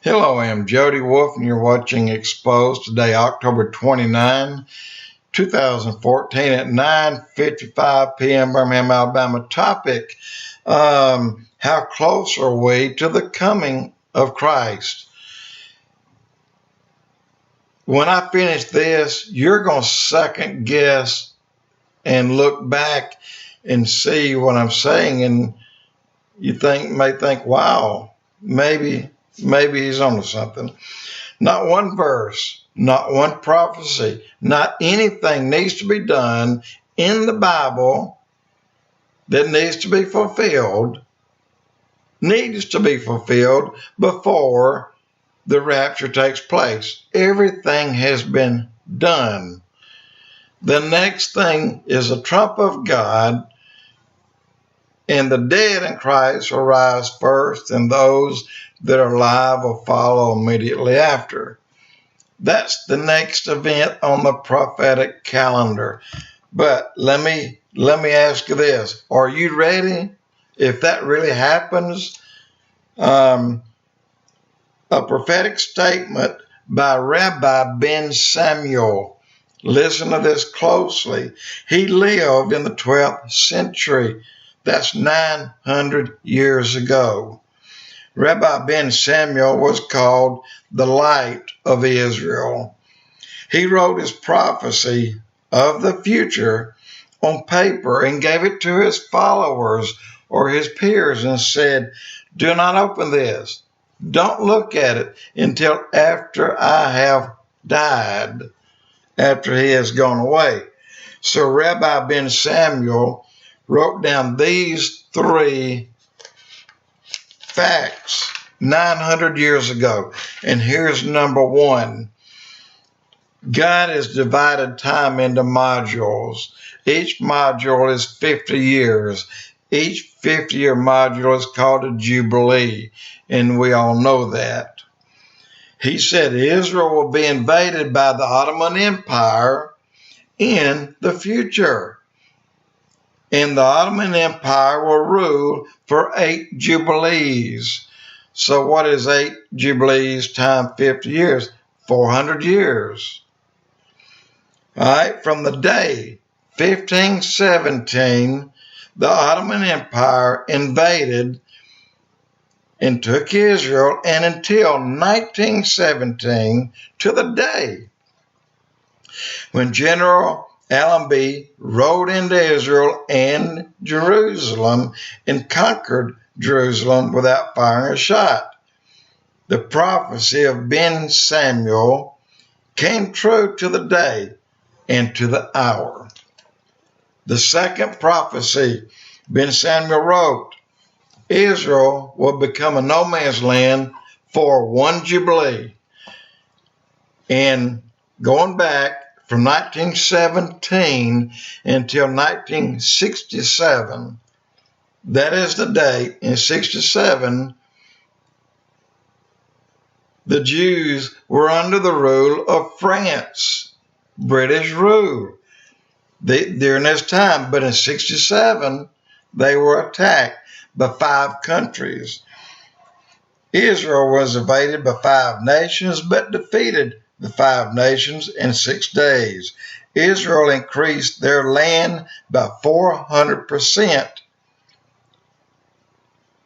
Hello, I'm Jody Wolf, and you're watching Expoz today, October 29, 2014 at 9:55 p.m. Birmingham, Alabama. Topic, how close are we to the coming of Christ? When I finish this, you're going to second guess and look back and see what I'm saying, and you may think, wow, maybe he's onto something. Not one verse, not one prophecy, not anything needs to be done in the Bible that needs to be fulfilled before the rapture takes place. Everything has been done. The next thing is the trump of God, and the dead in Christ will rise first, and those that are alive will follow immediately after. That's the next event on the prophetic calendar. But let me ask you this. Are you ready? If that really happens, a prophetic statement by Rabbi Ben Samuel. Listen to this closely. He lived in the 12th century. That's 900 years ago. Rabbi Ben Samuel was called the light of Israel. He wrote his prophecy of the future on paper and gave it to his followers or his peers and said, "Do not open this. Don't look at it until after I have died," after he has gone away. So Rabbi Ben Samuel wrote down these three facts 900 years ago. And here's number one. God has divided time into modules. Each module is 50 years. Each 50-year module is called a Jubilee, and we all know that. He said Israel will be invaded by the Ottoman Empire in the future. And the Ottoman Empire will rule for 8 Jubilees. So what is 8 Jubilees times 50 years? 400 years. All right, from the day 1517, the Ottoman Empire invaded and took Israel, and until 1917, to the day when General Allenby rode into Israel and Jerusalem and conquered Jerusalem without firing a shot. The prophecy of Ben Samuel came true to the day and to the hour. The second prophecy Ben Samuel wrote, Israel will become a no man's land for 1 Jubilee. And going back from 1917 until 1967, that is the date. In 67, the Jews were under the rule of France, British rule during this time. But in 67, they were attacked by 5 countries. Israel was invaded by 5 nations, but defeated the 5 nations in 6 days. Israel increased their land by 400%.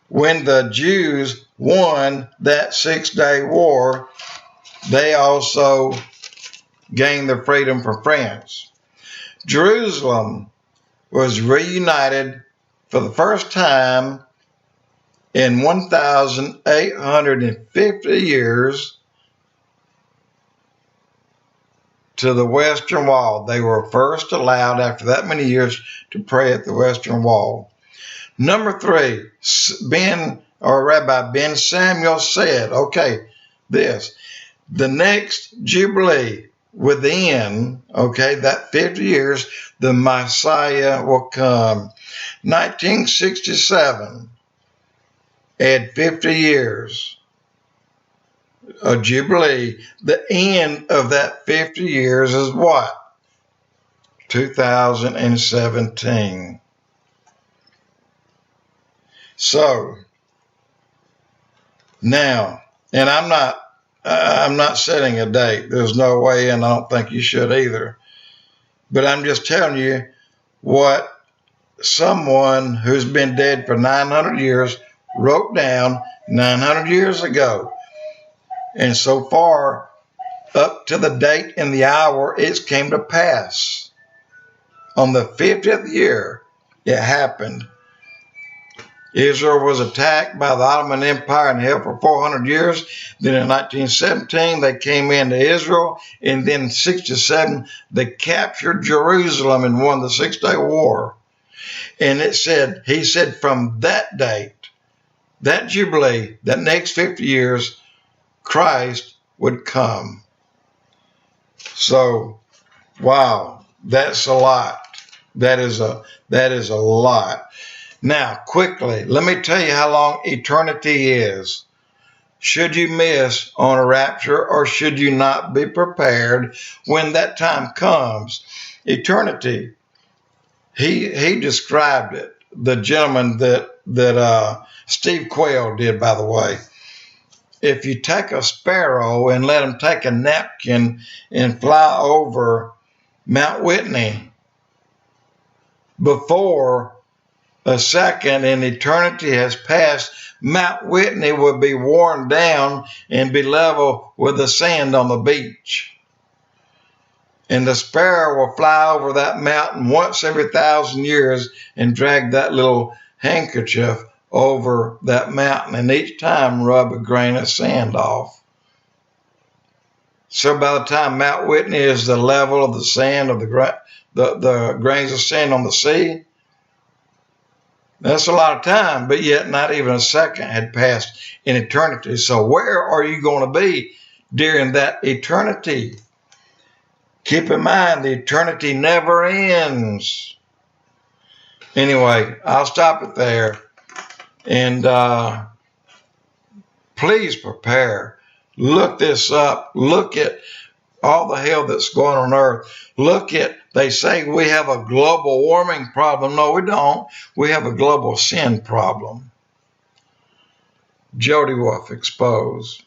When the Jews won that 6-day war, they also gained their freedom from France. Jerusalem was reunited for the first time in 1,850 years to the Western Wall. They were first allowed after that many years to pray at the Western Wall. Number 3, Rabbi Ben Samuel said, the next Jubilee within, that 50 years, the Messiah will come. 1967, add 50 years. A Jubilee. The end of that 50 years is what? 2017. So, now, And I'm not setting a date. There's no way, and I don't think you should either. But I'm just telling you what someone who's been dead for 900 years wrote down 900 years ago. And so far, up to the date and the hour, it came to pass. On the 50th year, it happened. Israel was attacked by the Ottoman Empire and held for 400 years. Then in 1917, they came into Israel. And then in 1967, they captured Jerusalem and won the Six-Day War. And he said from that date, that Jubilee, that next 50 years, Christ would come. So, wow, that's a lot. That is a lot. Now, quickly, let me tell you how long eternity is. Should you miss on a rapture, or should you not be prepared when that time comes? Eternity. He described it. The gentleman that Steve Quayle did, by the way. If you take a sparrow and let him take a napkin and fly over Mount Whitney, before a second in eternity has passed, Mount Whitney will be worn down and be level with the sand on the beach. And the sparrow will fly over that mountain once every 1,000 years and drag that little handkerchief over that mountain, and each time rub a grain of sand off. So by the time Mount Whitney is the level of the sand of the grains of sand on the sea, that's a lot of time, but yet not even a second had passed in eternity. So where are you going to be during that eternity? Keep in mind, the eternity never ends. Anyway, I'll stop it there. And please prepare. Look this up. Look at all the hell that's going on earth. They say we have a global warming problem. No, we don't. We have a global sin problem. Jody Wolf, Expoz.